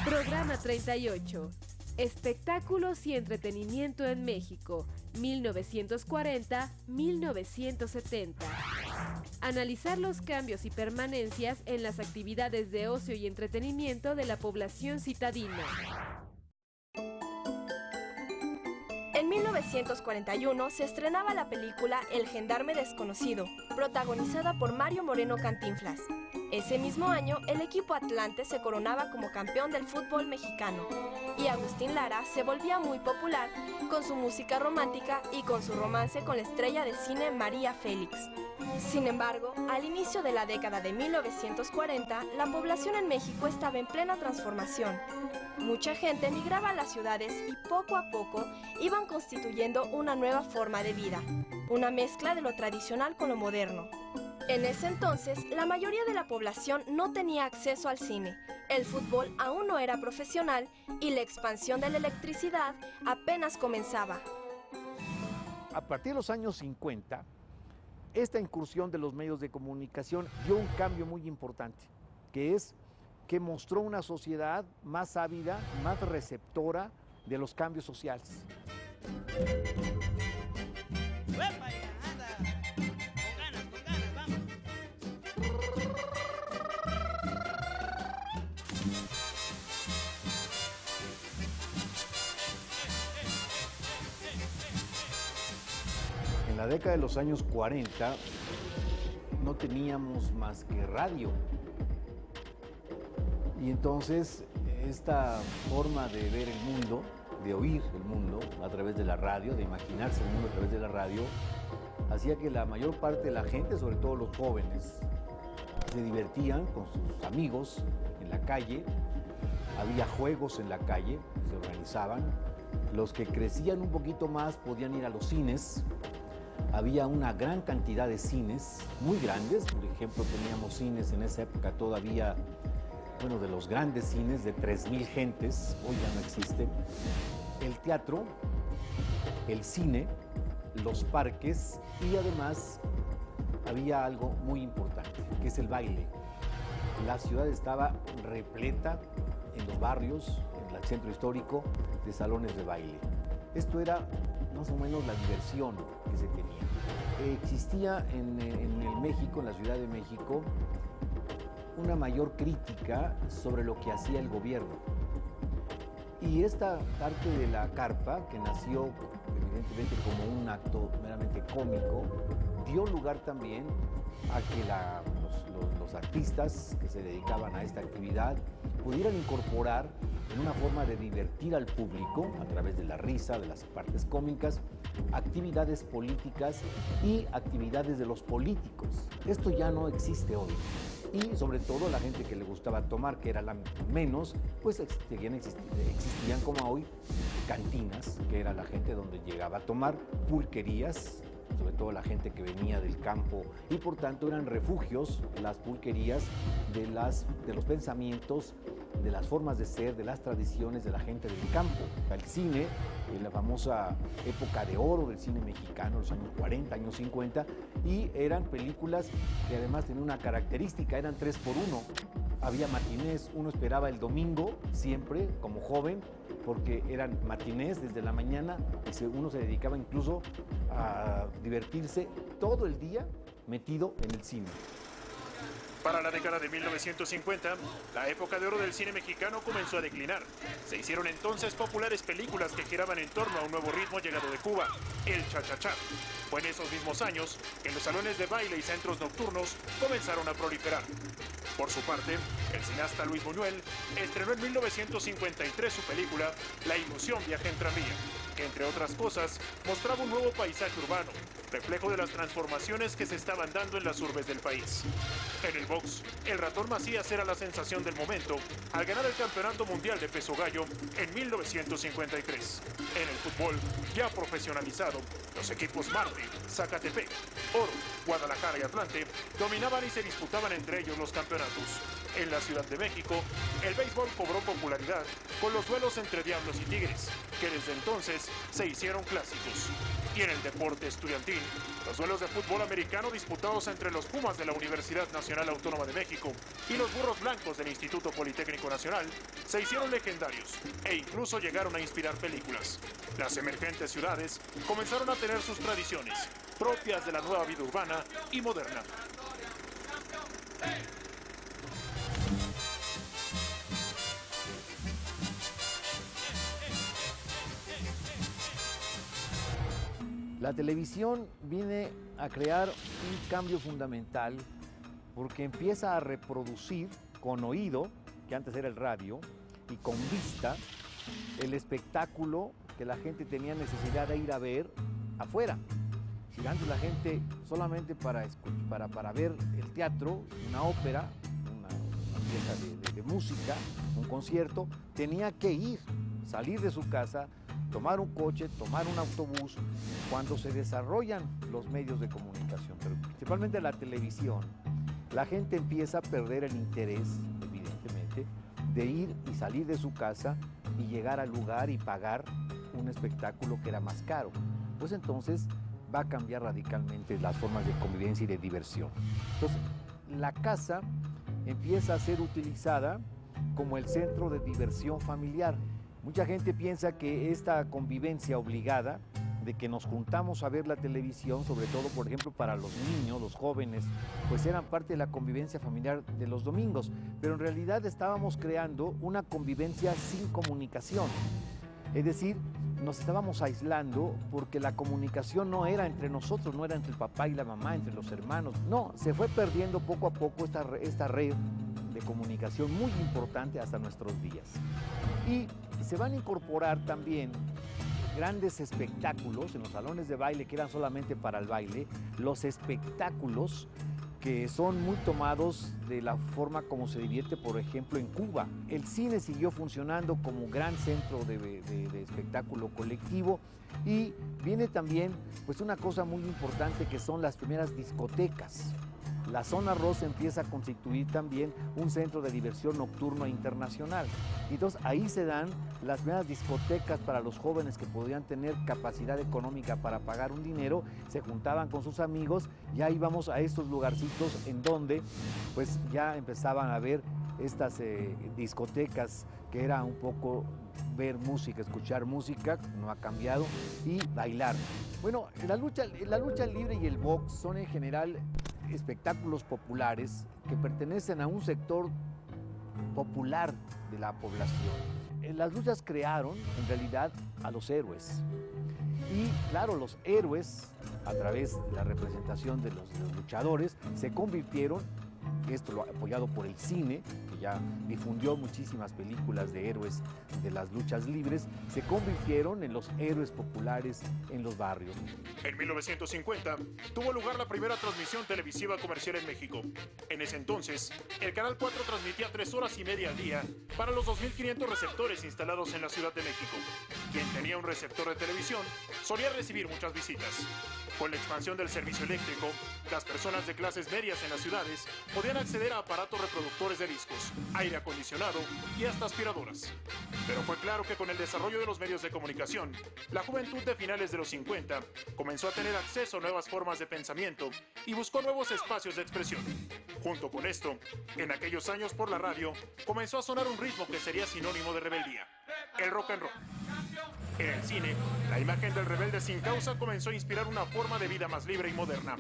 Programa 38. Espectáculos y entretenimiento en México, 1940-1970. Analizar los cambios y permanencias en las actividades de ocio y entretenimiento de la población citadina. En 1941 se estrenaba la película El Gendarme Desconocido, protagonizada por Mario Moreno Cantinflas. Ese mismo año, el equipo Atlante se coronaba como campeón del fútbol mexicano y Agustín Lara se volvía muy popular con su música romántica y con su romance con la estrella de cine María Félix. Sin embargo, al inicio de la década de 1940, la población en México estaba en plena transformación. Mucha gente emigraba a las ciudades y poco a poco iban constituyendo una nueva forma de vida, una mezcla de lo tradicional con lo moderno. En ese entonces, la mayoría de la población no tenía acceso al cine, el fútbol aún no era profesional y la expansión de la electricidad apenas comenzaba. A partir de los años 50, esta incursión de los medios de comunicación dio un cambio muy importante, que es que mostró una sociedad más ávida, más receptora de los cambios sociales. En la década de los años 40 no teníamos más que radio. Y entonces esta forma de ver el mundo, de oír el mundo a través de la radio, de imaginarse el mundo a través de la radio, hacía que la mayor parte de la gente, sobre todo los jóvenes, se divertían con sus amigos en la calle. Había juegos en la calle, se organizaban. Los que crecían un poquito más podían ir a los cines. Había una gran cantidad de cines, muy grandes. Por ejemplo, teníamos cines en esa época todavía, bueno, de los grandes cines de 3,000 gentes, hoy ya no existe. El teatro, el cine, los parques y además había algo muy importante, que es el baile. La ciudad estaba repleta en los barrios, en el centro histórico, de salones de baile. Esto era más o menos la diversión que se tenía. Existía en el México, en la Ciudad de México, una mayor crítica sobre lo que hacía el gobierno. Y esta parte de la carpa, que nació evidentemente como un acto meramente cómico, dio lugar también a que los artistas que se dedicaban a esta actividad pudieran incorporar en una forma de divertir al público a través de la risa, de las partes cómicas, actividades políticas y actividades de los políticos. Esto ya no existe hoy. Y sobre todo la gente que le gustaba tomar, que era la menos, pues existían como hoy cantinas, que era la gente donde llegaba a tomar, pulquerías, sobre todo la gente que venía del campo, y por tanto eran refugios, las pulquerías, de los pensamientos, de las formas de ser, de las tradiciones de la gente del campo. El cine, en la famosa época de oro del cine mexicano, los años 40, años 50, y eran películas que además tenían una característica, eran 3x1. Había matinés, uno esperaba el domingo, siempre, como joven, porque eran matinés desde la mañana, y uno se dedicaba incluso a divertirse todo el día metido en el cine. Para la década de 1950, la época de oro del cine mexicano comenzó a declinar. Se hicieron entonces populares películas que giraban en torno a un nuevo ritmo llegado de Cuba, el cha-cha-cha. Fue en esos mismos años que los salones de baile y centros nocturnos comenzaron a proliferar. Por su parte, el cineasta Luis Buñuel estrenó en 1953 su película La ilusión viaja en tranvía, que entre otras cosas mostraba un nuevo paisaje urbano, reflejo de las transformaciones que se estaban dando en las urbes del país. En el box, el Ratón Macías era la sensación del momento al ganar el Campeonato Mundial de Peso Gallo en 1953. En el fútbol, ya profesionalizado, los equipos Marte, Zacatepec, Oro, Guadalajara y Atlante dominaban y se disputaban entre ellos los campeonatos. En la Ciudad de México, el béisbol cobró popularidad con los duelos entre Diablos y Tigres, que desde entonces se hicieron clásicos. Y en el deporte estudiantil, Los duelos de fútbol americano disputados entre los Pumas de la Universidad Nacional Autónoma de México y los Burros Blancos del Instituto Politécnico Nacional se hicieron legendarios e incluso llegaron a inspirar películas. Las emergentes ciudades comenzaron a tener sus tradiciones, propias de la nueva vida urbana y moderna. La televisión viene a crear un cambio fundamental porque empieza a reproducir con oído, que antes era el radio, y con vista, el espectáculo que la gente tenía necesidad de ir a ver afuera. Si antes la gente solamente para ver el teatro, una ópera, una pieza de música, un concierto, tenía que ir, salir de su casa, tomar un coche, tomar un autobús, cuando se desarrollan los medios de comunicación, pero principalmente la televisión, la gente empieza a perder el interés, evidentemente, de ir y salir de su casa y llegar al lugar y pagar un espectáculo que era más caro. Pues entonces va a cambiar radicalmente las formas de convivencia y de diversión. Entonces, la casa empieza a ser utilizada como el centro de diversión familiar. Mucha gente piensa que esta convivencia obligada, de que nos juntamos a ver la televisión, sobre todo, por ejemplo, para los niños, los jóvenes, pues eran parte de la convivencia familiar de los domingos, pero en realidad estábamos creando una convivencia sin comunicación. Es decir, nos estábamos aislando porque la comunicación no era entre nosotros, no era entre el papá y la mamá, entre los hermanos. No, se fue perdiendo poco a poco esta red de comunicación muy importante hasta nuestros días. Y se van a incorporar también grandes espectáculos en los salones de baile que eran solamente para el baile, los espectáculos que son muy tomados de la forma como se divierte, por ejemplo, en Cuba. El cine siguió funcionando como gran centro de espectáculo colectivo y viene también pues una cosa muy importante que son las primeras discotecas. La zona rosa empieza a constituir también un centro de diversión nocturno internacional. Entonces ahí se dan las primeras discotecas para los jóvenes que podían tener capacidad económica para pagar un dinero, se juntaban con sus amigos y ahí íbamos a estos lugarcitos en donde pues ya empezaban a ver estas discotecas que era un poco ver música, escuchar música, no ha cambiado, y bailar. Bueno, la lucha libre y el box son en general espectáculos populares que pertenecen a un sector popular de la población. Las luchas crearon, en realidad, a los héroes. Y, claro, los héroes, a través de la representación de los luchadores, se convirtieron, esto apoyado por el cine, que ya difundió muchísimas películas de héroes de las luchas libres, se convirtieron en los héroes populares en los barrios. En 1950 tuvo lugar la primera transmisión televisiva comercial en México. En ese entonces, el Canal 4 transmitía 3 horas y media al día para los 2.500 receptores instalados en la Ciudad de México. Quien tenía un receptor de televisión solía recibir muchas visitas. Con la expansión del servicio eléctrico, las personas de clases medias en las ciudades podían acceder a aparatos reproductores de discos, aire acondicionado y hasta aspiradoras. Pero fue claro que con el desarrollo de los medios de comunicación, la juventud de finales de los 50 comenzó a tener acceso a nuevas formas de pensamiento y buscó nuevos espacios de expresión. Junto con esto, en aquellos años por la radio, comenzó a sonar un ritmo que sería sinónimo de rebeldía: el rock and roll. En el cine, la imagen del rebelde sin causa comenzó a inspirar una forma de vida más libre y moderna.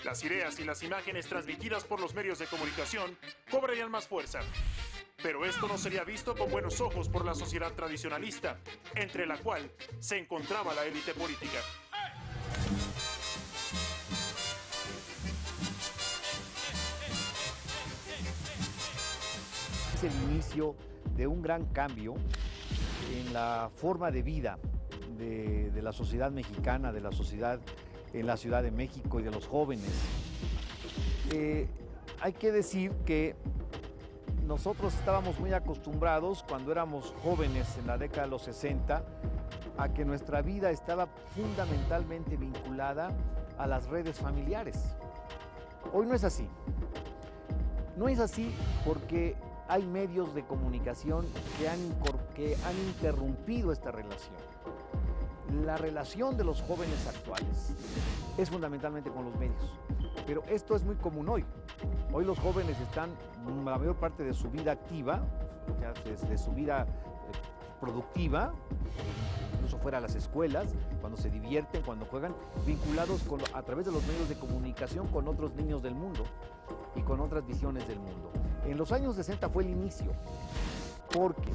Las ideas y las imágenes transmitidas por los medios de comunicación cobrarían más fuerza. Pero esto no sería visto con buenos ojos por la sociedad tradicionalista, entre la cual se encontraba la élite política. Es el inicio de un gran cambio en la forma de vida de la sociedad mexicana, de la sociedad en la Ciudad de México y de los jóvenes. Hay que decir que nosotros estábamos muy acostumbrados cuando éramos jóvenes en la década de los 60 a que nuestra vida estaba fundamentalmente vinculada a las redes familiares. Hoy no es así. No es así porque hay medios de comunicación que han interrumpido esta relación. La relación de los jóvenes actuales es fundamentalmente con los medios, pero esto es muy común hoy. Hoy los jóvenes están la mayor parte de su vida activa, de su vida productiva, incluso fuera de las escuelas, cuando se divierten, cuando juegan, vinculados a través de los medios de comunicación con otros niños del mundo y con otras visiones del mundo. En los años 60 fue el inicio, porque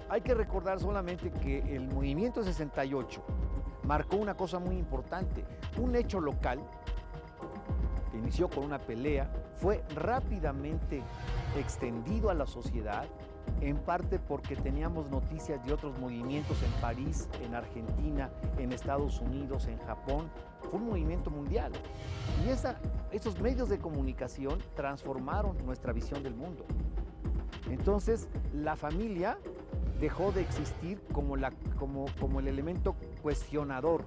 hay que recordar solamente que el movimiento 68 marcó una cosa muy importante. Un hecho local, que inició con una pelea, fue rápidamente extendido a la sociedad, en parte porque teníamos noticias de otros movimientos en París, en Argentina, en Estados Unidos, en Japón. Fue un movimiento mundial. Y esos medios de comunicación transformaron nuestra visión del mundo. Entonces, la familia dejó de existir como el elemento cuestionador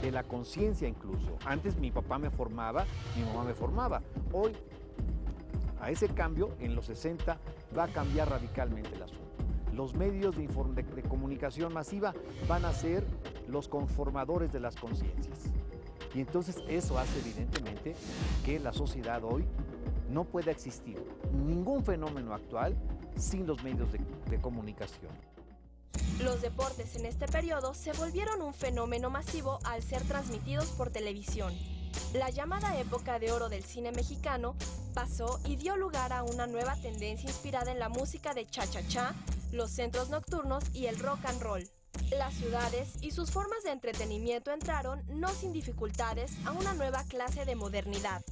de la conciencia incluso. Antes mi papá me formaba, mi mamá me formaba. Hoy, a ese cambio, en los 60, va a cambiar radicalmente el asunto. Los medios de comunicación masiva van a ser los conformadores de las conciencias. Y entonces eso hace evidentemente que la sociedad hoy no pueda existir ningún fenómeno actual sin los medios de comunicación. Los deportes en este periodo se volvieron un fenómeno masivo al ser transmitidos por televisión. La llamada época de oro del cine mexicano pasó y dio lugar a una nueva tendencia inspirada en la música de cha-cha-cha, los centros nocturnos y el rock and roll. Las ciudades y sus formas de entretenimiento entraron, no sin dificultades, a una nueva clase de modernidad.